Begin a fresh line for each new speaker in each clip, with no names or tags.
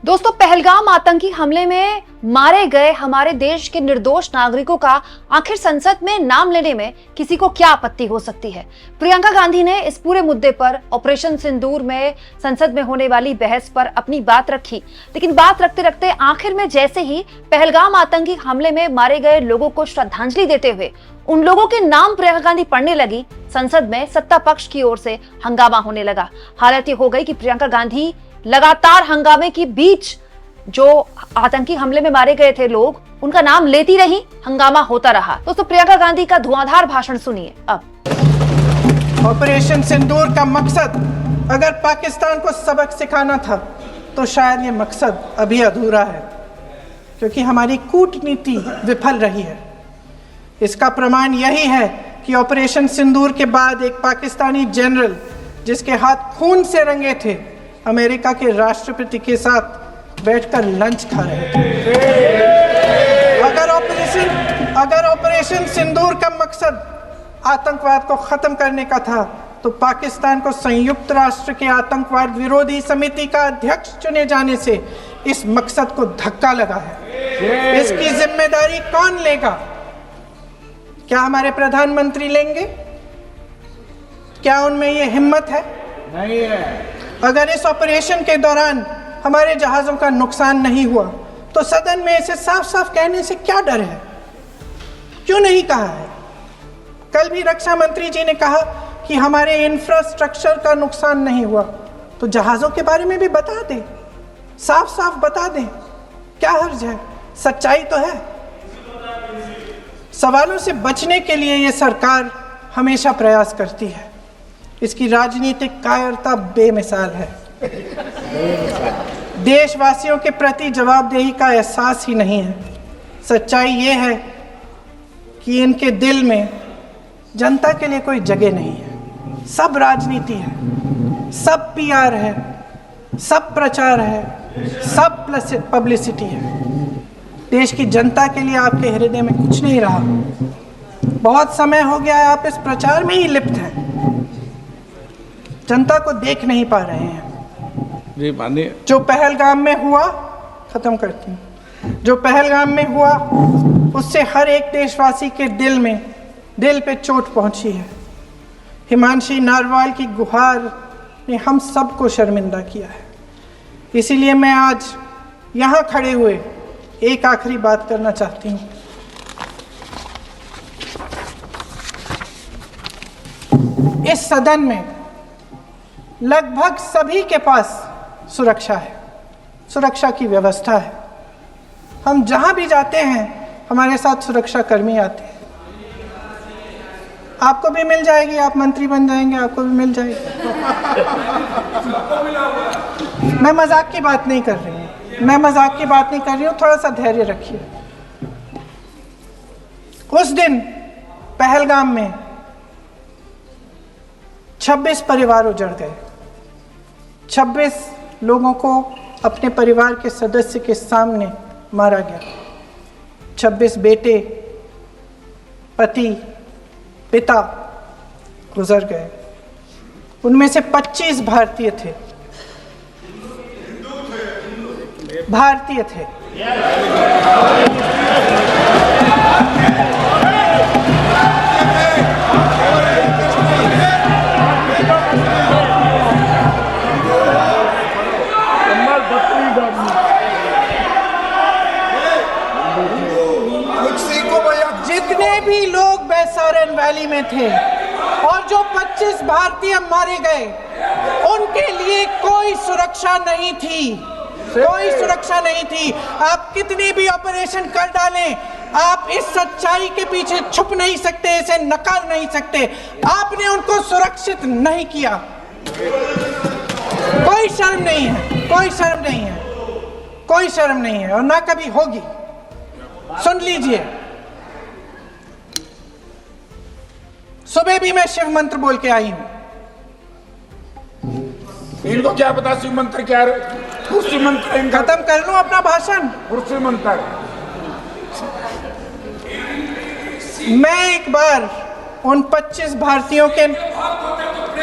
दोस्तों, पहलगाम आतंकी हमले में मारे गए हमारे देश के निर्दोष नागरिकों का आखिर संसद में नाम लेने में किसी को क्या आपत्ति हो सकती है। प्रियंका गांधी ने इस पूरे मुद्दे पर ऑपरेशन सिंदूर में संसद में होने वाली बहस पर अपनी बात रखी, लेकिन बात रखते रखते आखिर में जैसे ही पहलगाम आतंकी हमले में मारे गए लोगों को श्रद्धांजलि देते हुए उन लोगों के नाम प्रियंका गांधी पढ़ने लगी, संसद में सत्ता पक्ष की ओर से हंगामा होने लगा। हालत ये हो गई कि प्रियंका गांधी लगातार हंगामे के बीच जो आतंकी हमले में मारे गए थे लोग, उनका नाम लेती रही, हंगामा होता रहा। दोस्तों, प्रियंका गांधी का धुआंधार भाषण सुनिए अब।
ऑपरेशन सिंदूर का मकसद अगर पाकिस्तान को सबक सिखाना था तो शायद ये मकसद अभी अधूरा है, क्योंकि हमारी कूटनीति विफल रही है। इसका प्रमाण यही है कि ऑपरेशन सिंदूर के बाद एक पाकिस्तानी जनरल जिसके हाथ खून से रंगे थे, अमेरिका के राष्ट्रपति के साथ बैठकर लंच खा रहे थे। अगर ऑपरेशन सिंदूर का मकसद आतंकवाद को खत्म करने का था तो पाकिस्तान को संयुक्त राष्ट्र के आतंकवाद विरोधी समिति का अध्यक्ष चुने जाने से इस मकसद को धक्का लगा है। इसकी जिम्मेदारी कौन लेगा? क्या हमारे प्रधानमंत्री लेंगे? क्या उनमें ये हिम्मत है? नहीं है। अगर इस ऑपरेशन के दौरान हमारे जहाज़ों का नुकसान नहीं हुआ तो सदन में इसे साफ साफ कहने से क्या डर है? क्यों नहीं कहा है? कल भी रक्षा मंत्री जी ने कहा कि हमारे इंफ्रास्ट्रक्चर का नुकसान नहीं हुआ, तो जहाज़ों के बारे में भी बता दें, साफ साफ बता दें, क्या हर्ज है? सच्चाई तो है। सवालों से बचने के लिए ये सरकार हमेशा प्रयास करती है। इसकी राजनीतिक कायरता बेमिसाल है। देशवासियों के प्रति जवाबदेही का एहसास ही नहीं है। सच्चाई ये है कि इनके दिल में जनता के लिए कोई जगह नहीं है। सब राजनीति है, सब पीआर है, सब प्रचार है, सब पब्लिसिटी है। देश की जनता के लिए आपके हृदय में कुछ नहीं रहा। बहुत समय हो गया है आप इस प्रचार में ही लिप्त हैं, जनता को देख नहीं पा रहे हैं।
जी मानिए।
जो पहलगाम में हुआ, खत्म करती हूँ, जो पहलगाम में हुआ उससे हर एक देशवासी के दिल पे चोट पहुंची है। हिमांशी नारवाल की गुहार ने हम सबको शर्मिंदा किया है। इसीलिए मैं आज यहाँ खड़े हुए एक आखिरी बात करना चाहती हूँ। इस सदन में लगभग सभी के पास सुरक्षा है, सुरक्षा की व्यवस्था है। हम जहां भी जाते हैं हमारे साथ सुरक्षा कर्मी आते हैं। आपको भी मिल जाएगी, आप मंत्री बन जाएंगे, आपको भी मिल जाएगी। मैं मजाक की बात नहीं कर रही हूँ, थोड़ा सा धैर्य रखिए। उस दिन पहलगाम में 26 परिवार उजड़ गए। 26 लोगों को अपने परिवार के सदस्य के सामने मारा गया। 26 बेटे, पति, पिता गुजर गए। उनमें से 25 भारतीय थे। जितने भी लोग बैसारन वैली में थे और जो 25 भारतीय मारे गए, उनके लिए कोई सुरक्षा नहीं थी, कोई सुरक्षा नहीं थी। आप कितने भी ऑपरेशन कर डालें, आप इस सच्चाई के पीछे छुप नहीं सकते, इसे नकार नहीं सकते। आपने उनको सुरक्षित नहीं किया। कोई शर्म नहीं है, कोई शर्म नहीं है, कोई शर्म नहीं है, और ना कभी होगी। सुन लीजिए, सुबह भी मैं शिव मंत्र बोल के आई हूं।
इनको क्या पता शिव मंत्र क्या है? कुर्सी मंत्र।
खत्म कर लूं अपना भाषण?
कुर्सी मंत्र।
मैं एक बार उन 25 भारतीयों के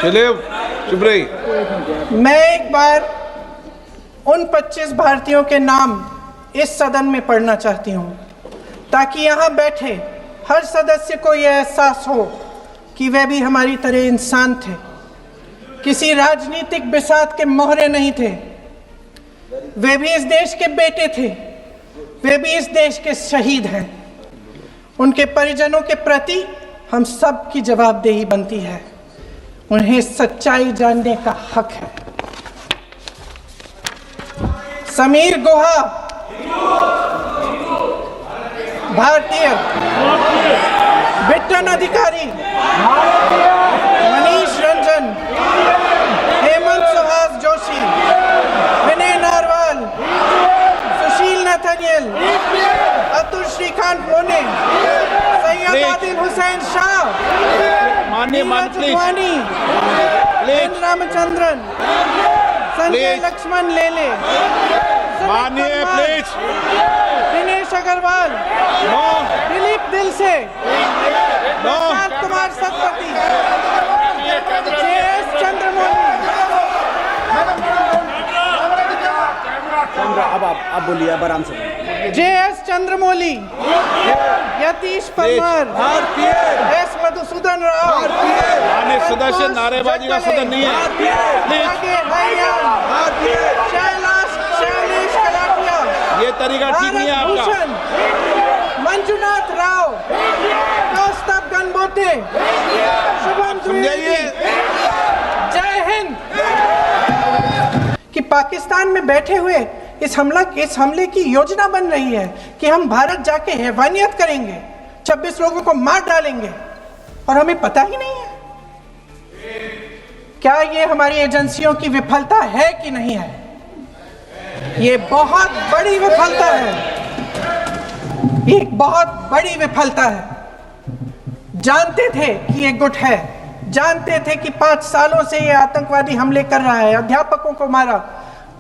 चलिए चुप रही।
मैं एक बार उन 25 भारतीयों के नाम इस सदन में पढ़ना चाहती हूँ, ताकि यहाँ बैठे हर सदस्य को यह एहसास हो कि वे भी हमारी तरह इंसान थे, किसी राजनीतिक बिसात के मोहरे नहीं थे। वे भी इस देश के बेटे थे, वे भी इस देश के शहीद हैं। उनके परिजनों के प्रति हम सब की जवाबदेही बनती है, उन्हें सच्चाई जानने का हक है। समीर गुहा भारतीय, बिट्टन अधिकारी, मनीष रंजन, हेमंत सुहास जोशी, विनय नारवाल, सुशील नथनियल, अतुल श्रीकांत मोने, सैयद आदिल हुसैन शाह,
माननीय मंत्री
रामचंद्रन, संजय लक्ष्मण लेले,
माननीय प्लीज
दिनेश अग्रवाल, दिलीप दिल से, प्रशांत कुमार सतपति, JS चंद्रमौली,
अब बोलिए, अब आराम से।
JS चंद्रमौली, यतीश परमार, S मधुसूदन राव,
माननीय सदस्य, नारेबाजी का सदन नहीं है।
शैलेश कलाटिया,
ये तरीका ठीक नहीं है आपका।
मंजुनाथ राव, कौस्तभ गनबोटे, शुभम द्विवेदी। जय हिंद। कि पाकिस्तान में बैठे हुए इस हमले की योजना बन रही है कि हम भारत जाके हैवानियत करेंगे, 26 लोगों को मार डालेंगे और हमें पता ही नहीं है। क्या ये हमारी एजेंसियों की विफलता है कि नहीं है? ये बहुत बड़ी विफलता है, एक बहुत बड़ी विफलता है। जानते थे कि ये गुट है, जानते थे कि 5 सालों से ये आतंकवादी हमले कर रहा है, अध्यापकों को मारा,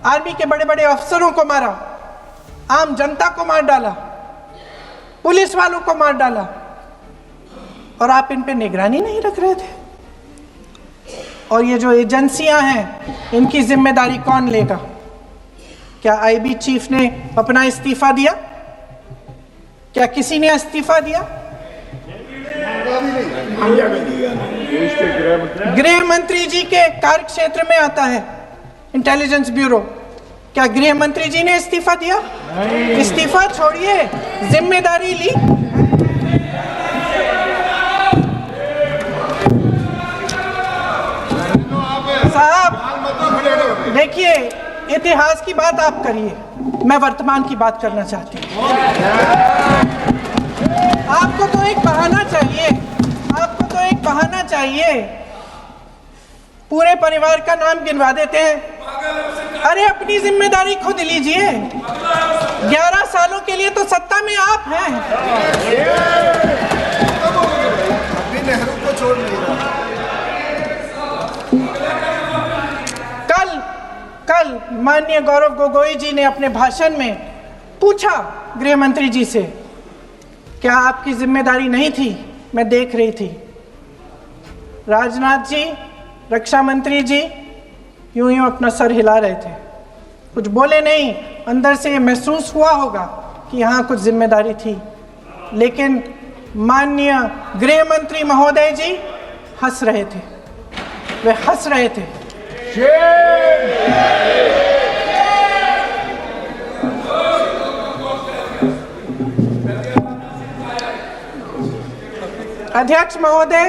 आर्मी के बड़े बड़े अफसरों को मारा, आम जनता को मार डाला, पुलिस वालों को मार डाला, और आप इन पे निगरानी नहीं रख रहे थे। और ये जो एजेंसियां हैं, इनकी जिम्मेदारी कौन लेगा? क्या IB चीफ ने अपना इस्तीफा दिया? क्या किसी ने इस्तीफा दिया? गृह मंत्री जी के कार्य क्षेत्र में आता है इंटेलिजेंस ब्यूरो। क्या गृह मंत्री जी ने इस्तीफा दिया? इस्तीफा छोड़िए, जिम्मेदारी ली। साहब देखिए, इतिहास की बात आप करिए, मैं वर्तमान की बात करना चाहती हूँ। आपको तो एक बहाना चाहिए, आपको तो एक बहाना चाहिए। पूरे परिवार का नाम गिनवा देते हैं। अरे अपनी जिम्मेदारी खुद लीजिए। 11 सालों के लिए तो सत्ता में आप हैं।
अभी नेहरू को छोड़ नहीं रहा।
कल माननीय गौरव गोगोई जी ने अपने भाषण में पूछा गृह मंत्री जी से, क्या आपकी जिम्मेदारी नहीं थी? मैं देख रही थी। राजनाथ जी, रक्षा मंत्री जी यूं यूं अपना सर हिला रहे थे, कुछ बोले नहीं। अंदर से ये महसूस हुआ होगा कि यहाँ कुछ जिम्मेदारी थी, लेकिन माननीय गृह मंत्री महोदय जी हंस रहे थे, वे हंस रहे थे। अध्यक्ष महोदय,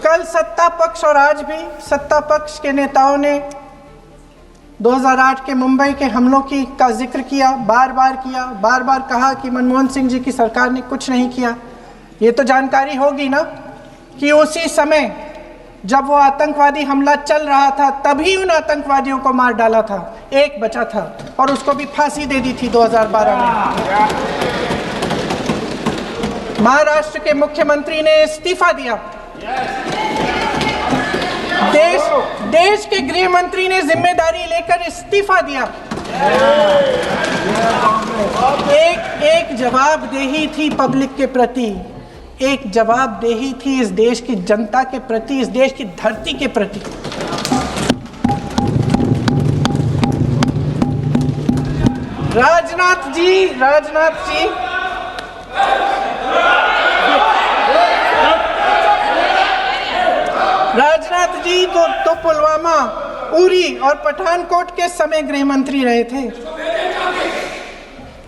कल सत्ता पक्ष और आज भी सत्ता पक्ष के नेताओं ने 2008 के मुंबई के हमलों का जिक्र किया, बार बार कहा कि मनमोहन सिंह जी की सरकार ने कुछ नहीं किया। ये तो जानकारी होगी ना कि उसी समय जब वो आतंकवादी हमला चल रहा था, तभी उन आतंकवादियों को मार डाला था। एक बचा था और उसको भी फांसी दे दी थी 2012 में। महाराष्ट्र के मुख्यमंत्री ने इस्तीफा दिया। देश के गृह मंत्री ने जिम्मेदारी लेकर इस्तीफा दिया। एक जवाबदेही थी पब्लिक के प्रति, एक जवाबदेही थी इस देश की जनता के प्रति, इस देश की धरती के प्रति। राजनाथ जी तो पुलवामा, उरी और पठानकोट के समय गृह मंत्री रहे थे।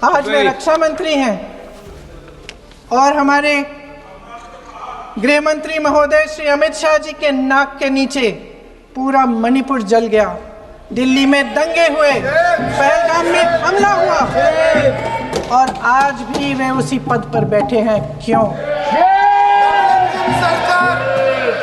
आज वे रक्षा मंत्री हैं और हमारे गृह मंत्री महोदय श्री अमित शाह जी के नाक के नीचे पूरा मणिपुर जल गया, दिल्ली में दंगे हुए, पहलगाम में हमला हुआ और आज भी वे उसी पद पर बैठे हैं। क्यों?